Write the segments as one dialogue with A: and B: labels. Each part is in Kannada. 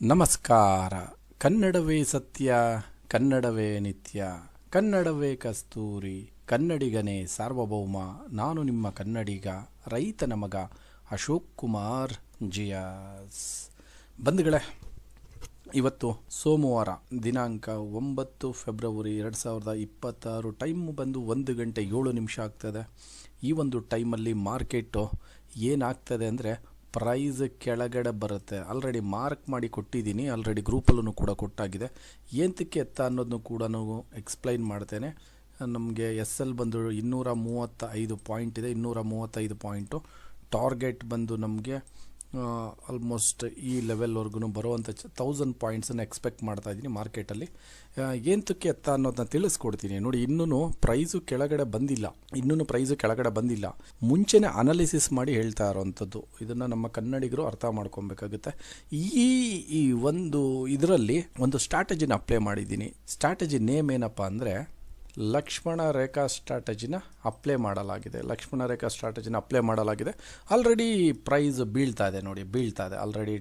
A: ನಮಸ್ಕಾರ. ಕನ್ನಡವೇ ಸತ್ಯ, ಕನ್ನಡವೇ ನಿತ್ಯ, ಕನ್ನಡವೇ ಕಸ್ತೂರಿ, ಕನ್ನಡಿಗನೇ ಸಾರ್ವಭೌಮ. ನಾನು ನಿಮ್ಮ ಕನ್ನಡಿಗ, ರೈತನ ಮಗ ಅಶೋಕ್ ಕುಮಾರ್ ಜಿಯಾಸ್. ಬಂಧುಗಳೇ, ಇವತ್ತು ಸೋಮವಾರ, ದಿನಾಂಕ 9 ಫೆಬ್ರವರಿ 2026. ಟೈಮ್ ಬಂದು 1 ಗಂಟೆ 7 ನಿಮಿಷ ಆಗ್ತದೆ. ಈ ಒಂದು ಟೈಮಲ್ಲಿ ಮಾರ್ಕೆಟು ಏನಾಗ್ತದೆ ಅಂದರೆ ಪ್ರೈಸ್ ಕೆಳಗಡೆ ಬರುತ್ತೆ. ಆಲ್ರೆಡಿ ಮಾರ್ಕ್ ಮಾಡಿ ಕೊಟ್ಟಿದ್ದೀನಿ, ಆಲ್ರೆಡಿ ಗ್ರೂಪಲ್ಲೂ ಕೂಡ ಕೊಟ್ಟಾಗಿದೆ. ಏನಕ್ಕೆ ಎತ್ತ ಅನ್ನೋದನ್ನು ಕೂಡ ಎಕ್ಸ್ಪ್ಲೈನ್ ಮಾಡ್ತೇನೆ. ನಮಗೆ SL ಬಂದು 235 ಪಾಯಿಂಟ್ ಇದೆ, 235 ಪಾಯಿಂಟು. ಟಾರ್ಗೆಟ್ ಬಂದು ನಮಗೆ ಆಲ್ಮೋಸ್ಟ್ ಈ ಲೆವೆಲ್ವರೆಗೂ ಬರುವಂಥ 1000 ಪಾಯಿಂಟ್ಸನ್ನು ಎಕ್ಸ್ಪೆಕ್ಟ್ ಮಾಡ್ತಾ ಇದ್ದೀನಿ ಮಾರ್ಕೆಟಲ್ಲಿ. ಏನಕ್ಕೆ ಎತ್ತ ಅನ್ನೋದನ್ನ ತಿಳಿಸ್ಕೊಡ್ತೀನಿ. ನೋಡಿ, ಇನ್ನೂ ಪ್ರೈಸು ಕೆಳಗಡೆ ಬಂದಿಲ್ಲ. ಮುಂಚೆನೇ ಅನಾಲಿಸಿಸ್ ಮಾಡಿ ಹೇಳ್ತಾ ಇರೋವಂಥದ್ದು. ಇದನ್ನು ನಮ್ಮ ಕನ್ನಡಿಗರು ಅರ್ಥ ಮಾಡ್ಕೊಬೇಕಾಗುತ್ತೆ. ಈ ಒಂದು ಇದರಲ್ಲಿ ಒಂದು ಸ್ಟ್ರಾಟಜಿನ ಅಪ್ಲೈ ಮಾಡಿದ್ದೀನಿ. ಸ್ಟ್ರಾಟಜಿ ನೇಮ್ ಏನಪ್ಪ ಅಂದರೆ ಲಕ್ಷ್ಮಣ ರೇಖಾ ಸ್ಟ್ರಾಟಜಿನ ಅಪ್ಲೈ ಮಾಡಲಾಗಿದೆ. ಆಲ್ರೆಡಿ ಪ್ರೈಸ್ ಬೀಳ್ತಾ ಇದೆ. Already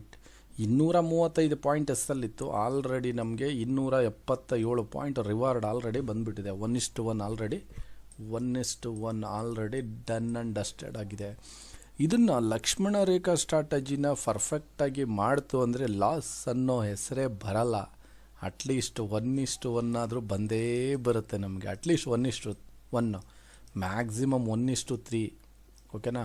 A: 235 point ಎಸ್ಸಲ್ಲಿತ್ತು. ಆಲ್ರೆಡಿ ನಮಗೆ 277 ಪಾಯಿಂಟ್ ರಿವಾರ್ಡ್ ಆಲ್ರೆಡಿ ಬಂದುಬಿಟ್ಟಿದೆ. 1:1 ಆಲ್ರೆಡಿ ಡನ್ ಆ್ಯಂಡ್ ಡಸ್ಟೆಡ್ ಆಗಿದೆ. ಇದನ್ನು ಲಕ್ಷ್ಮಣ ರೇಖಾ ಸ್ಟ್ರಾಟಜಿನ ಪರ್ಫೆಕ್ಟಾಗಿ ಮಾಡ್ತು ಅಂದರೆ ಲಾಸ್ ಅನ್ನೋ ಹೆಸರೇ ಬರಲ್ಲ. ಅಟ್ಲೀಸ್ಟ್ 1:1 ಆದರೂ ಬಂದೇ ಬರುತ್ತೆ ನಮಗೆ. At least 1:1, maximum 1:3. ಓಕೆನಾ?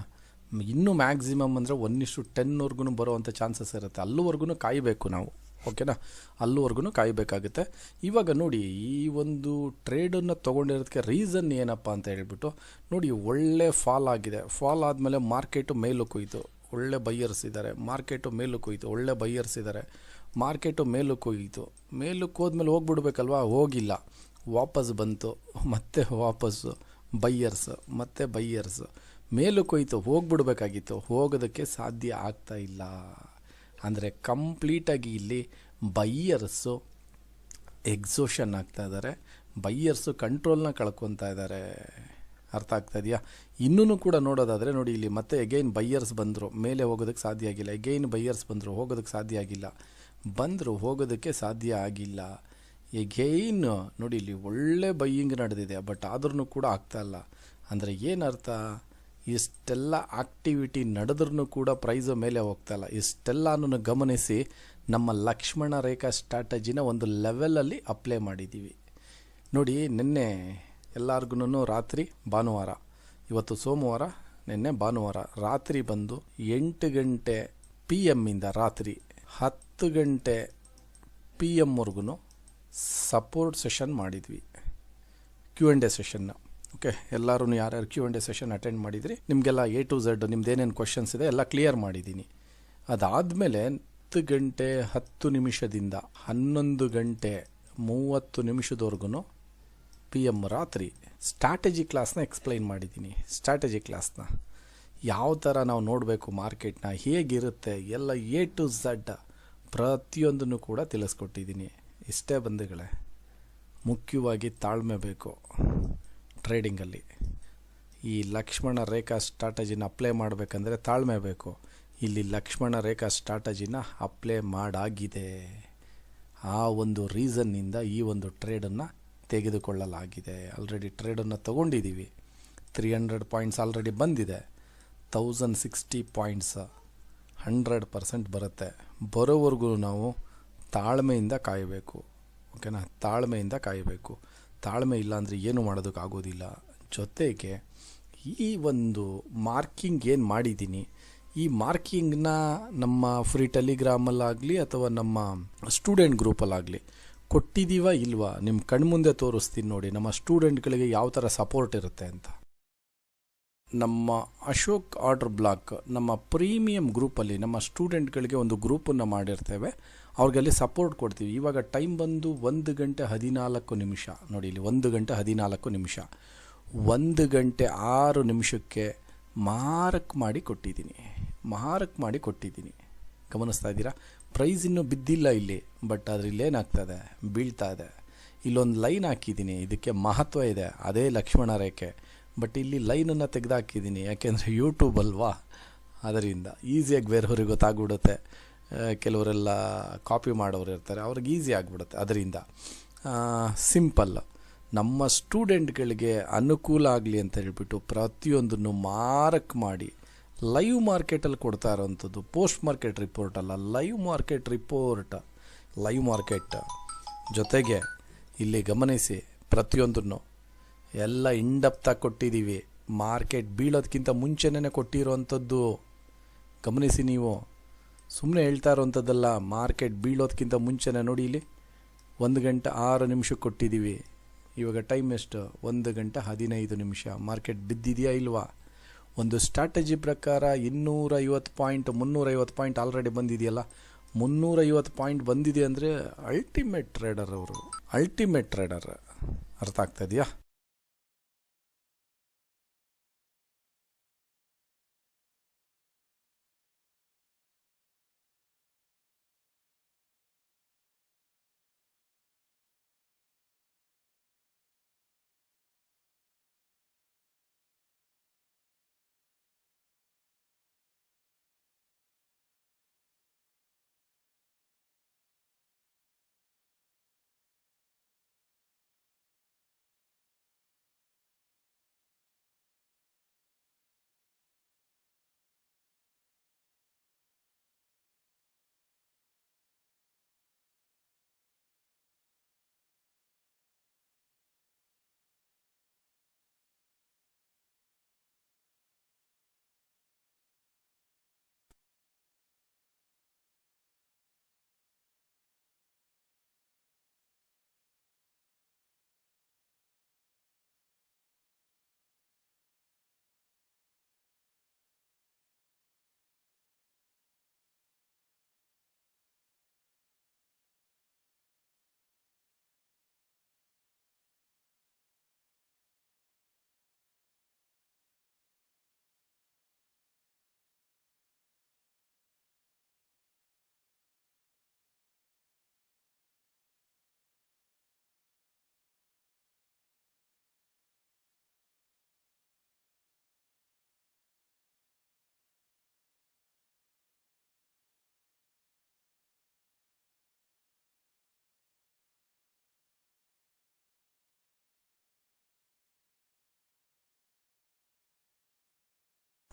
A: ಇನ್ನೂ ಮ್ಯಾಕ್ಸಿಮಮ್ ಅಂದರೆ 1:10ವರೆಗೂ ಬರುವಂಥ ಚಾನ್ಸಸ್ ಇರುತ್ತೆ. ಅಲ್ಲಿವರೆಗೂ ಕಾಯಬೇಕು ನಾವು. ಓಕೆನಾ? ಅಲ್ಲಿವರೆಗೂ ಕಾಯಬೇಕಾಗುತ್ತೆ. ಇವಾಗ ನೋಡಿ, ಈ ಒಂದು ಟ್ರೇಡನ್ನು ತೊಗೊಂಡಿರೋದಕ್ಕೆ ರೀಸನ್ ಏನಪ್ಪ ಅಂತ ಹೇಳ್ಬಿಟ್ಟು ನೋಡಿ, ಒಳ್ಳೆ ಫಾಲ್ ಆಗಿದೆ. ಫಾಲ್ ಆದಮೇಲೆ ಮಾರ್ಕೆಟು ಮೇಲಕ್ಕೆ ಹೋಯಿತು, ಒಳ್ಳೆ ಬೈಯರ್ಸ್ ಇದ್ದಾರೆ. ಮಾರ್ಕೆಟು ಮೇಲಕ್ಕೆ ಹೋಯಿತು, ಒಳ್ಳೆ ಬೈಯರ್ಸ್ ಇದ್ದಾರೆ. ಮಾರ್ಕೆಟು ಮೇಲಕ್ಕೆ ಹೋಗಿತ್ತು. ಮೇಲಕ್ಕೆ ಹೋದ್ಮೇಲೆ ಹೋಗ್ಬಿಡ್ಬೇಕಲ್ವ, ಹೋಗಿಲ್ಲ. ವಾಪಸ್ ಬಂತು, ಮತ್ತೆ ವಾಪಸ್ಸು ಬೈಯರ್ಸ್, ಮತ್ತೆ ಬೈಯರ್ಸ್. ಮೇಲಕ್ಕೆ ಹೋಯ್ತು, ಹೋಗ್ಬಿಡ್ಬೇಕಾಗಿತ್ತು, ಹೋಗೋದಕ್ಕೆ ಸಾಧ್ಯ ಆಗ್ತಾ ಇಲ್ಲ. ಅಂದರೆ ಕಂಪ್ಲೀಟಾಗಿ ಇಲ್ಲಿ ಬೈಯರ್ಸು ಎಕ್ಸೋಷನ್ ಆಗ್ತಾ ಇದ್ದಾರೆ, ಬೈಯರ್ಸು ಕಂಟ್ರೋಲ್ನ ಕಳ್ಕೊತಾ ಇದ್ದಾರೆ. ಅರ್ಥ ಆಗ್ತಾ ಇದೆಯಾ? ಇನ್ನೂ ಕೂಡ ನೋಡೋದಾದರೆ ನೋಡಿ, ಇಲ್ಲಿ ಮತ್ತೆ ಎಗೈನ್ ಬೈಯರ್ಸ್ ಬಂದರು, ಮೇಲೆ ಹೋಗೋದಕ್ಕೆ ಸಾಧ್ಯ ಆಗಿಲ್ಲ. ಎಗೈನ್ ಬೈಯರ್ಸ್ ಬಂದರು, ಹೋಗೋದಕ್ಕೆ ಸಾಧ್ಯ ಆಗಿಲ್ಲ. ಹೋಗೋದಕ್ಕೆ ಸಾಧ್ಯ ಆಗಿಲ್ಲ. ಎಗೈನ್ ನೋಡಿ, ಇಲ್ಲಿ ಒಳ್ಳೆ ಬೈಯಿಂಗ್ ನಡೆದಿದೆ, ಬಟ್ ಆದ್ರೂ ಕೂಡ ಆಗ್ತಾಯಿಲ್ಲ. ಅಂದರೆ ಏನರ್ಥ? ಇಷ್ಟೆಲ್ಲ ಆಕ್ಟಿವಿಟಿ ನಡೆದ್ರೂ ಕೂಡ ಪ್ರೈಸು ಮೇಲೆ ಹೋಗ್ತಾಯಿಲ್ಲ. ಇಷ್ಟೆಲ್ಲನೂ ಗಮನಿಸಿ ನಮ್ಮ ಲಕ್ಷ್ಮಣ ರೇಖಾ ಸ್ಟ್ರಾಟಜಿನ ಒಂದು ಲೆವೆಲಲ್ಲಿ ಅಪ್ಲೈ ಮಾಡಿದ್ದೀವಿ. ನೋಡಿ, ನಿನ್ನೆ ಎಲ್ಲರಿಗೂ ರಾತ್ರಿ, ಭಾನುವಾರ, ಇವತ್ತು ಸೋಮವಾರ, ನಿನ್ನೆ ಭಾನುವಾರ ರಾತ್ರಿ ಬಂದು 8 ಗಂಟೆ PM ಇಂದ ರಾತ್ರಿ 10 ಗಂಟೆ PM ಸಪೋರ್ಟ್ ಸೆಷನ್ ಮಾಡಿದ್ವಿ, Q&A ಸೆಷನ್ನ. ಓಕೆ, ಎಲ್ಲರೂ ಯಾರ್ಯಾರು Q&A ಸೆಷನ್ ಅಟೆಂಡ್ ಮಾಡಿದ್ರಿ, ನಿಮಗೆಲ್ಲ A to Z ನಿಮ್ದು ಏನೇನು ಕ್ವಶನ್ಸ್ ಇದೆ ಎಲ್ಲ ಕ್ಲಿಯರ್ ಮಾಡಿದ್ದೀನಿ. ಅದಾದಮೇಲೆ 10 ಗಂಟೆ 10 ನಿಮಿಷದಿಂದ 11 ಗಂಟೆ 30 ನಿಮಿಷದವರೆಗೂ PM ರಾತ್ರಿ ಸ್ಟ್ರಾಟಜಿ ಕ್ಲಾಸ್ನ ಎಕ್ಸ್ಪ್ಲೈನ್ ಮಾಡಿದ್ದೀನಿ. ಸ್ಟ್ರಾಟಜಿ ಕ್ಲಾಸ್ನ ಯಾವ ಥರ ನಾವು ನೋಡಬೇಕು, ಮಾರ್ಕೆಟ್ನ ಹೇಗಿರುತ್ತೆ ಎಲ್ಲ A to Z ಪ್ರತಿಯೊಂದನ್ನು ಕೂಡ ತಿಳಿಸ್ಕೊಟ್ಟಿದ್ದೀನಿ. ಇಷ್ಟೇ ಬಂಧುಗಳೇ, ಮುಖ್ಯವಾಗಿ ತಾಳ್ಮೆ ಬೇಕು ಟ್ರೇಡಿಂಗಲ್ಲಿ. ಈ ಲಕ್ಷ್ಮಣ ರೇಖಾ ಸ್ಟ್ರಾಟಜಿನ ಅಪ್ಲೈ ಮಾಡಬೇಕಂದ್ರೆ ತಾಳ್ಮೆ ಬೇಕು. ಇಲ್ಲಿ ಲಕ್ಷ್ಮಣ ರೇಖಾ ಸ್ಟ್ರಾಟಜಿನ ಅಪ್ಲೈ ಮಾಡಾಗಿದೆ. ಆ ಒಂದು ರೀಸನ್ನಿಂದ ಈ ಒಂದು ಟ್ರೇಡನ್ನು ತೆಗೆದುಕೊಳ್ಳಲಾಗಿದೆ. ಆಲ್ರೆಡಿ ಟ್ರೇಡನ್ನು ತೊಗೊಂಡಿದ್ದೀವಿ. 300 ಪಾಯಿಂಟ್ಸ್ ಆಲ್ರೆಡಿ ಬಂದಿದೆ. 1060 ಪಾಯಿಂಟ್ಸ್ 100% ಬರುತ್ತೆ. ಬರೋವರೆಗೂ ನಾವು ತಾಳ್ಮೆಯಿಂದ ಕಾಯಬೇಕು. ಓಕೆನಾ? ತಾಳ್ಮೆಯಿಂದ ಕಾಯಬೇಕು. ತಾಳ್ಮೆ ಇಲ್ಲ ಅಂದರೆ ಏನು ಮಾಡೋದಕ್ಕಾಗೋದಿಲ್ಲ. ಜೊತೆಗೆ ಈ ಒಂದು ಮಾರ್ಕಿಂಗ್ ಏನು ಮಾಡಿದ್ದೀನಿ, ಈ ಮಾರ್ಕಿಂಗ್ನ ನಮ್ಮ ಫ್ರೀ ಟೆಲಿಗ್ರಾಮಲ್ಲಾಗಲಿ ಅಥವಾ ನಮ್ಮ ಸ್ಟೂಡೆಂಟ್ ಗ್ರೂಪಲ್ಲಾಗಲಿ ಕೊಟ್ಟಿದ್ದೀವ ಇಲ್ವಾ, ನಿಮ್ಮ ಕಣ್ಮುಂದೆ ತೋರಿಸ್ತೀನಿ ನೋಡಿ, ನಮ್ಮ ಸ್ಟೂಡೆಂಟ್ಗಳಿಗೆ ಯಾವ ಥರ ಸಪೋರ್ಟ್ ಇರುತ್ತೆ ಅಂತ. ನಮ್ಮ ಅಶೋಕ್ ಆರ್ಡರ್ ಬ್ಲಾಕ್ ನಮ್ಮ ಪ್ರೀಮಿಯಂ ಗ್ರೂಪಲ್ಲಿ ನಮ್ಮ ಸ್ಟೂಡೆಂಟ್ಗಳಿಗೆ ಒಂದು ಗ್ರೂಪನ್ನು ಮಾಡಿರ್ತೇವೆ. ಅವ್ರಿಗಲ್ಲಿ ಸಪೋರ್ಟ್ ಕೊಡ್ತೀವಿ. ಇವಾಗ ಟೈಮ್ ಬಂದು 1 ಗಂಟೆ 14 ನಿಮಿಷ. ನೋಡಿ, ಇಲ್ಲಿ 1 ಗಂಟೆ 14 ನಿಮಿಷ. 1 ಗಂಟೆ 6 ನಿಮಿಷಕ್ಕೆ ಮಾರ್ಕ್ ಮಾಡಿ ಕೊಟ್ಟಿದ್ದೀನಿ. ಗಮನಿಸ್ತಾ ಇದ್ದೀರಾ? ಪ್ರೈಸ್ ಇನ್ನೂ ಬಿದ್ದಿಲ್ಲ ಇಲ್ಲಿ, ಬಟ್ ಅದರಲ್ಲಿ ಏನಾಗ್ತದೆ, ಬೀಳ್ತಾ ಇದೆ. ಇಲ್ಲೊಂದು ಲೈನ್ ಹಾಕಿದ್ದೀನಿ, ಇದಕ್ಕೆ ಮಹತ್ವ ಇದೆ, ಅದೇ ಲಕ್ಷ್ಮಣ ರೇಖೆ. ಬಟ್ ಇಲ್ಲಿ ಲೈನನ್ನು ತೆಗೆದುಹಾಕಿದ್ದೀನಿ, ಯಾಕೆಂದರೆ ಯೂಟ್ಯೂಬ್ ಅಲ್ವಾ, ಅದರಿಂದ ಈಸಿಯಾಗಿ ಬೇರೆಯವ್ರಿಗೆ ಗೊತ್ತಾಗ್ಬಿಡುತ್ತೆ. ಕೆಲವರೆಲ್ಲ ಕಾಪಿ ಮಾಡೋರು ಇರ್ತಾರೆ, ಅವ್ರಿಗೆ ಈಸಿ ಆಗಿಬಿಡುತ್ತೆ. ಅದರಿಂದ ಸಿಂಪಲ್ ನಮ್ಮ ಸ್ಟೂಡೆಂಟ್ಗಳಿಗೆ ಅನುಕೂಲ ಆಗಲಿ ಅಂತ ಹೇಳಿಬಿಟ್ಟು ಪ್ರತಿಯೊಂದನ್ನು ಮಾರ್ಕ್ ಮಾಡಿ ಲೈವ್ ಮಾರ್ಕೆಟಲ್ಲಿ ಕೊಡ್ತಾ ಇರೋವಂಥದ್ದು. ಪೋಸ್ಟ್ ಮಾರ್ಕೆಟ್ ರಿಪೋರ್ಟ್ ಅಲ್ಲ, live market report, live market ಜೊತೆಗೆ ಇಲ್ಲಿ ಗಮನಿಸಿ ಪ್ರತಿಯೊಂದನ್ನು ಎಲ್ಲ ಇಂಡಪ್ತಾಗಿ ಕೊಟ್ಟಿದ್ದೀವಿ. ಮಾರ್ಕೆಟ್ ಬೀಳೋದಕ್ಕಿಂತ ಮುಂಚೆನೇ ಕೊಟ್ಟಿರೋವಂಥದ್ದು ಗಮನಿಸಿ. ನೀವು ಸುಮ್ಮನೆ ಹೇಳ್ತಾ ಇರೋವಂಥದ್ದಲ್ಲ, ಮಾರ್ಕೆಟ್ ಬೀಳೋದಕ್ಕಿಂತ ಮುಂಚೆನೇ ನೋಡಿ ಇಲ್ಲಿ 1 ಗಂಟೆ 6 ನಿಮಿಷಕ್ಕೆ ಕೊಟ್ಟಿದ್ದೀವಿ. ಇವಾಗ ಟೈಮ್ ಎಷ್ಟು? 1 ಗಂಟೆ 15 ನಿಮಿಷ. ಮಾರ್ಕೆಟ್ ಬಿದ್ದಿದೆಯಾ ಇಲ್ವಾ? ಒಂದು ಸ್ಟ್ರಾಟಜಿ ಪ್ರಕಾರ 250 ಪಾಯಿಂಟ್ 350 ಪಾಯಿಂಟ್ ಆಲ್ರೆಡಿ ಬಂದಿದೆಯಲ್ಲ. 350 ಪಾಯಿಂಟ್ ಬಂದಿದೆ ಅಂದರೆ ಅಲ್ಟಿಮೇಟ್ ಟ್ರೇಡರ್ ಅವರು, ಅಲ್ಟಿಮೇಟ್ ಟ್ರೇಡರ್. ಅರ್ಥ ಆಗ್ತಾ ಇದೆಯಾ?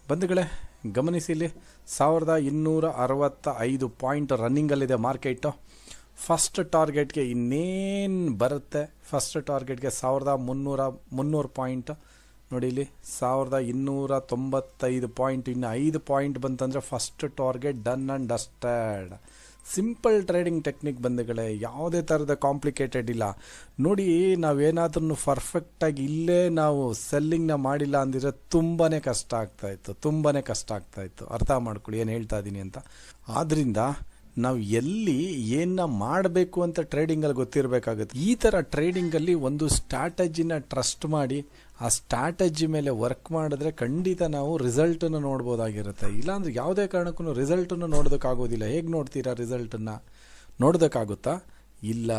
A: ಬಂಧುಗಳೇ ಗಮನಿಸಿ, ಇಲ್ಲಿ 1265 ಪಾಯಿಂಟ್ ರನ್ನಿಂಗಲ್ಲಿದೆ ಮಾರ್ಕೆಟು. ಫಸ್ಟ್ ಟಾರ್ಗೆಟ್ಗೆ ಇನ್ನೇನು ಬರುತ್ತೆ? ಫಸ್ಟ್ ಟಾರ್ಗೆಟ್ಗೆ 1300 ಪಾಯಿಂಟ್ ನೋಡಿ. ಇಲ್ಲಿ 1295 ಪಾಯಿಂಟ್, ಇನ್ನು 5 ಪಾಯಿಂಟ್ ಬಂತಂದರೆ first target done and dusted. Simple trading technique ಬಂಧುಗಳೇ, ಯಾವುದೇ ಥರದ ಕಾಂಪ್ಲಿಕೇಟೆಡ್ ಇಲ್ಲ. ನೋಡಿ, ನಾವೇನಾದ್ರೂ ಪರ್ಫೆಕ್ಟಾಗಿ ಇಲ್ಲೇ ನಾವು ಸೆಲ್ಲಿಂಗ್ನ ಮಾಡಿಲ್ಲ ಅಂದಿದ್ರೆ ತುಂಬಾ ಕಷ್ಟ ಆಗ್ತಾಯಿತ್ತು. ಅರ್ಥ ಮಾಡ್ಕೊಳ್ಳಿ ಏನು ಹೇಳ್ತಾ ಇದ್ದೀನಿ ಅಂತ. ಆದ್ದರಿಂದ ನಾವು ಎಲ್ಲಿ ಏನನ್ನ ಮಾಡಬೇಕು ಅಂತ ಟ್ರೇಡಿಂಗಲ್ಲಿ ಗೊತ್ತಿರಬೇಕಾಗುತ್ತೆ. ಈ ಥರ ಟ್ರೇಡಿಂಗಲ್ಲಿ ಒಂದು ಸ್ಟ್ರಾಟಜಿನ ಟ್ರಸ್ಟ್ ಮಾಡಿ ಆ ಸ್ಟ್ರಾಟಜಿ ಮೇಲೆ ವರ್ಕ್ ಮಾಡಿದ್ರೆ ಖಂಡಿತ ನಾವು ರಿಸಲ್ಟನ್ನು ನೋಡ್ಬೋದಾಗಿರುತ್ತೆ. ಇಲ್ಲಾಂದ್ರೆ ಯಾವುದೇ ಕಾರಣಕ್ಕೂ ರಿಸಲ್ಟನ್ನು ನೋಡೋದಕ್ಕಾಗೋದಿಲ್ಲ. ಹೇಗೆ ನೋಡ್ತೀರಾ ರಿಸಲ್ಟನ್ನು? ನೋಡೋದಕ್ಕಾಗುತ್ತಾ? ಇಲ್ಲ,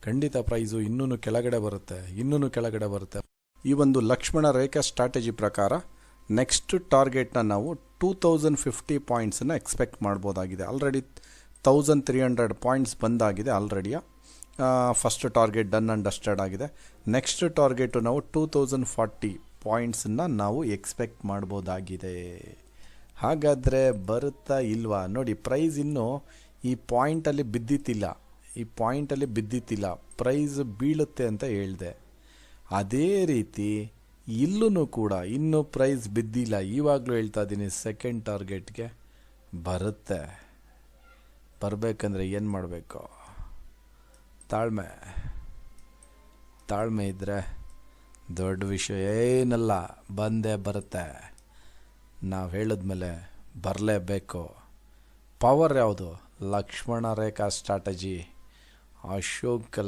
A: ಖಂಡಿತ ಪ್ರೈಸು ಇನ್ನೂ ಕೆಳಗಡೆ ಬರುತ್ತೆ. ಈ ಒಂದು ಲಕ್ಷ್ಮಣ ರೇಖಾ ಸ್ಟ್ರಾಟಜಿ ಪ್ರಕಾರ ನೆಕ್ಸ್ಟ್ ಟಾರ್ಗೆಟ್ನ ನಾವು 2050 ಪಾಯಿಂಟ್ಸನ್ನು ಎಕ್ಸ್ಪೆಕ್ಟ್ ಮಾಡ್ಬೋದಾಗಿದೆ. ಆಲ್ರೆಡಿ 1300 ಪಾಯಿಂಟ್ಸ್ ಬಂದಾಗಿದೆ ಆಲ್ರೆಡಿಯ. First target done and dusted ಆಗಿದೆ. ನೆಕ್ಸ್ಟ್ ಟಾರ್ಗೆಟು ನಾವು 2040 ಪಾಯಿಂಟ್ಸನ್ನು ನಾವು ಎಕ್ಸ್ಪೆಕ್ಟ್ ಮಾಡ್ಬೋದಾಗಿದೆ. ಹಾಗಾದರೆ ಬರುತ್ತಾ ಇಲ್ವಾ? ನೋಡಿ, ಪ್ರೈಸ್ ಇನ್ನೂ ಈ ಪಾಯಿಂಟಲ್ಲಿ ಬಿದ್ದಿತ್ತಿಲ್ಲ. ಪ್ರೈಸ್ ಬೀಳುತ್ತೆ ಅಂತ ಹೇಳಿದೆ. ಅದೇ ರೀತಿ ಇಲ್ಲೂ ಕೂಡ ಇನ್ನೂ ಪ್ರೈಸ್ ಬಿದ್ದಿಲ್ಲ. ಇವಾಗಲೂ ಹೇಳ್ತಾ ಇದ್ದೀನಿ, ಸೆಕೆಂಡ್ ಟಾರ್ಗೆಟ್ಗೆ ಬರಬೇಕಂದ್ರೆ ಏನು ಮಾಡಬೇಕು? ತಾಳ್ಮೆ ಇದ್ದರೆ ದೊಡ್ಡ ವಿಷಯ ಏನಲ್ಲ, ಬಂದೇ ಬರುತ್ತೆ. ನಾವು ಹೇಳಿದ್ಮೇಲೆ ಬರಲೇಬೇಕು. ಪವರ್ ಯಾವುದು? ಲಕ್ಷ್ಮಣ ರೇಖಾ ಸ್ಟ್ರಾಟಜಿ.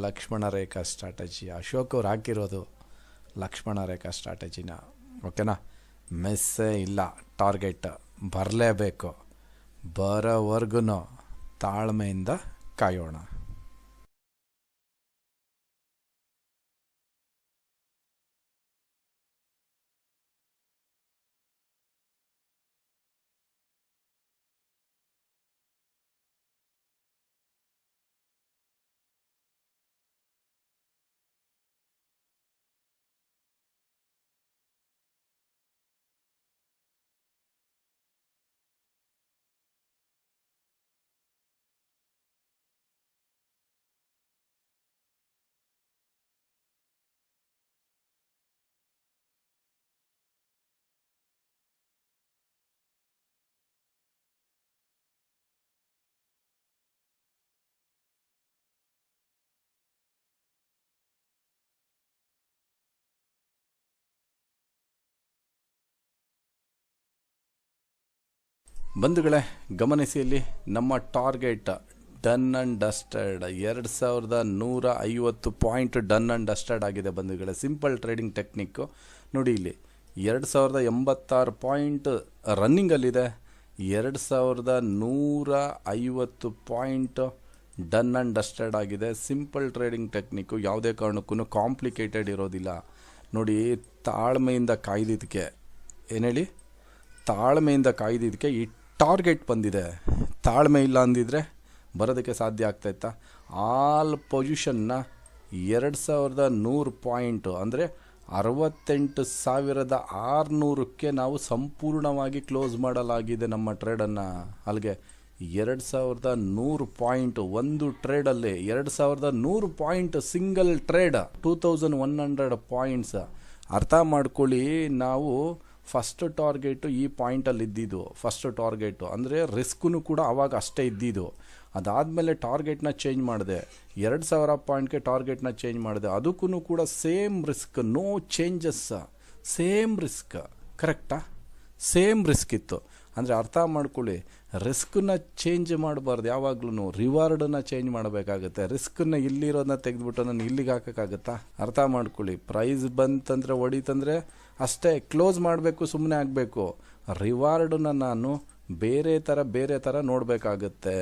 A: ಲಕ್ಷ್ಮಣ ರೇಖಾ ಸ್ಟ್ರಾಟಜಿ ಅಶೋಕ್ ಅವ್ರು ಹಾಕಿರೋದು ಲಕ್ಷ್ಮಣ ರೇಖಾ ಸ್ಟ್ರಾಟಜಿನ. ಓಕೆನಾ? ಮಿಸ್ಸೇ ಇಲ್ಲ. ಟಾರ್ಗೆಟ್ ಬರಲೇಬೇಕು. ಬರೋವರೆಗೂ ತಾಳ್ಮೆಯಿಂದ ಕಾಯೋಣ. ಬಂಧುಗಳೇ ಗಮನಿಸಿ, ಇಲ್ಲಿ ನಮ್ಮ target done and dusted 2150 point done and dusted ಆಗಿದೆ ಬಂಧುಗಳೇ. ಸಿಂಪಲ್ ಟ್ರೇಡಿಂಗ್ ಟೆಕ್ನಿಕ್ಕು ನೋಡಿ, ಇಲ್ಲಿ 2086 ಪಾಯಿಂಟ್ ರನ್ನಿಂಗಲ್ಲಿದೆ, 2150 ಪಾಯಿಂಟ್ ಡನ್ ಆ್ಯಂಡ್ ಡಸ್ಟೆಡ್ ಆಗಿದೆ. ಸಿಂಪಲ್ ಟ್ರೇಡಿಂಗ್ ಟೆಕ್ನಿಕ್ಕು, ಯಾವುದೇ ಕಾರಣಕ್ಕೂ ಕಾಂಪ್ಲಿಕೇಟೆಡ್ ಇರೋದಿಲ್ಲ. ನೋಡಿ, ತಾಳ್ಮೆಯಿಂದ ಕಾಯ್ದಿದ್ದಕ್ಕೆ ಏನು ಹೇಳಿ, ತಾಳ್ಮೆಯಿಂದ ಕಾಯ್ದಿದ್ದಕ್ಕೆ ಈ ಟಾರ್ಗೆಟ್ ಬಂದಿದೆ. ತಾಳ್ಮೆ ಇಲ್ಲ ಅಂದಿದ್ರೆ ಬರೋದಕ್ಕೆ ಸಾಧ್ಯ ಆಗ್ತಾಯಿತ್ತಾ? ಆಲ್ ಪೊಸಿಷನ್ನ 2100 ಪಾಯಿಂಟು ಅಂದರೆ 68,600ಕ್ಕೆ ನಾವು ಸಂಪೂರ್ಣವಾಗಿ ಕ್ಲೋಸ್ ಮಾಡಲಾಗಿದೆ ನಮ್ಮ ಟ್ರೇಡನ್ನು. ಅಲ್ಲಿಗೆ 2100 ಪಾಯಿಂಟು ಒಂದು ಟ್ರೇಡಲ್ಲಿ, 2100 ಪಾಯಿಂಟ್ ಸಿಂಗಲ್ ಟ್ರೇಡ್, 2100 ಪಾಯಿಂಟ್ಸ್. ಅರ್ಥ ಮಾಡ್ಕೊಳ್ಳಿ, ನಾವು ಫಸ್ಟ್ ಟಾರ್ಗೆಟು ಈ ಪಾಯಿಂಟಲ್ಲಿ ಇದ್ದಿದ್ದು. ಫಸ್ಟ್ ಟಾರ್ಗೆಟು ಅಂದರೆ ರಿಸ್ಕೂ ಕೂಡ ಆವಾಗ ಅಷ್ಟೇ ಇದ್ದಿದ್ದು. ಅದಾದಮೇಲೆ ಟಾರ್ಗೆಟ್ನ ಚೇಂಜ್ ಮಾಡಿದೆ, 2000 ಪಾಯಿಂಟ್ಗೆ ಟಾರ್ಗೆಟ್ನ ಚೇಂಜ್ ಮಾಡಿದೆ. ಅದಕ್ಕೂ ಕೂಡ same risk, no changes, same risk. ಕರೆಕ್ಟಾ? ಸೇಮ್ ರಿಸ್ಕ್ ಇತ್ತು. ಅಂದರೆ ಅರ್ಥ ಮಾಡ್ಕೊಳ್ಳಿ, ರಿಸ್ಕನ್ನ ಚೇಂಜ್ ಮಾಡಬಾರ್ದು, ಯಾವಾಗ್ಲೂ ರಿವಾರ್ಡನ್ನು ಚೇಂಜ್ ಮಾಡಬೇಕಾಗುತ್ತೆ. ರಿಸ್ಕನ್ನ ಇಲ್ಲಿರೋದನ್ನ ತೆಗೆದುಬಿಟ್ಟು ನಾನು ಇಲ್ಲಿಗೆ ಹಾಕೋಕ್ಕಾಗತ್ತಾ? ಅರ್ಥ ಮಾಡ್ಕೊಳ್ಳಿ, ಪ್ರೈಸ್ ಬಂತಂದರೆ ಹೊಡಿತಂದರೆ ಅಷ್ಟೇ ಕ್ಲೋಸ್ ಮಾಡಬೇಕು, ಸುಮ್ಮನೆ ಆಗಬೇಕು. ರಿವಾರ್ಡನ್ನ ನಾನು ಬೇರೆ ಥರ ನೋಡಬೇಕಾಗತ್ತೆ.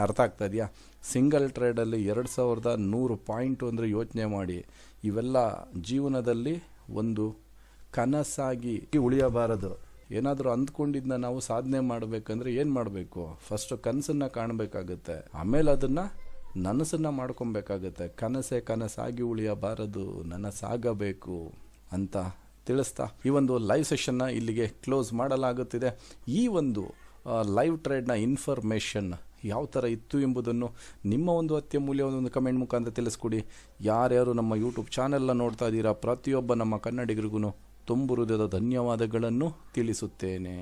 A: ಅರ್ಥ ಆಗ್ತಾ ಇದೆಯಾ? ಸಿಂಗಲ್ ಟ್ರೇಡಲ್ಲಿ 2100 ಪಾಯಿಂಟು ಅಂದರೆ ಯೋಚನೆ ಮಾಡಿ. ಇವೆಲ್ಲ ಜೀವನದಲ್ಲಿ ಒಂದು ಕನಸಾಗಿ ಉಳಿಯಬಾರದು. ಏನಾದರೂ ಅಂದ್ಕೊಂಡಿದ್ದನ್ನ ನಾವು ಸಾಧನೆ ಮಾಡಬೇಕಂದ್ರೆ ಏನು ಮಾಡಬೇಕು? ಫಸ್ಟು ಕನಸನ್ನು ಕಾಣಬೇಕಾಗುತ್ತೆ, ಆಮೇಲೆ ಅದನ್ನು ನನಸನ್ನು ಮಾಡ್ಕೊಬೇಕಾಗುತ್ತೆ. ಕನಸೇ ಕನಸಾಗಿ ಉಳಿಯಬಾರದು, ನನಸಾಗಬೇಕು ಅಂತ ತಿಳಿಸ್ತಾ ಈ ಒಂದು ಲೈವ್ ಸೆಷನ್ನ ಇಲ್ಲಿಗೆ ಕ್ಲೋಸ್ ಮಾಡಲಾಗುತ್ತಿದೆ. ಈ ಒಂದು ಲೈವ್ ಟ್ರೇಡ್ನ ಇನ್ಫಾರ್ಮೇಷನ್ ಯಾವ ಥರ ಇತ್ತು ಎಂಬುದನ್ನು ನಿಮ್ಮ ಒಂದು ಅತ್ಯಮೂಲ್ಯವಾದ ಒಂದು ಕಮೆಂಟ್ ಮುಖಾಂತರ ತಿಳಿಸ್ಕೊಡಿ. ಯಾರ್ಯಾರು ನಮ್ಮ ಯೂಟ್ಯೂಬ್ ಚಾನೆಲ್ನ ನೋಡ್ತಾ ಇದ್ದೀರಾ, ಪ್ರತಿಯೊಬ್ಬ ನಮ್ಮ ಕನ್ನಡಿಗರಿಗೂ ತುಂಬು ಹೃದಯದ ಧನ್ಯವಾದಗಳನ್ನು ತಿಳಿಸುತ್ತೇನೆ.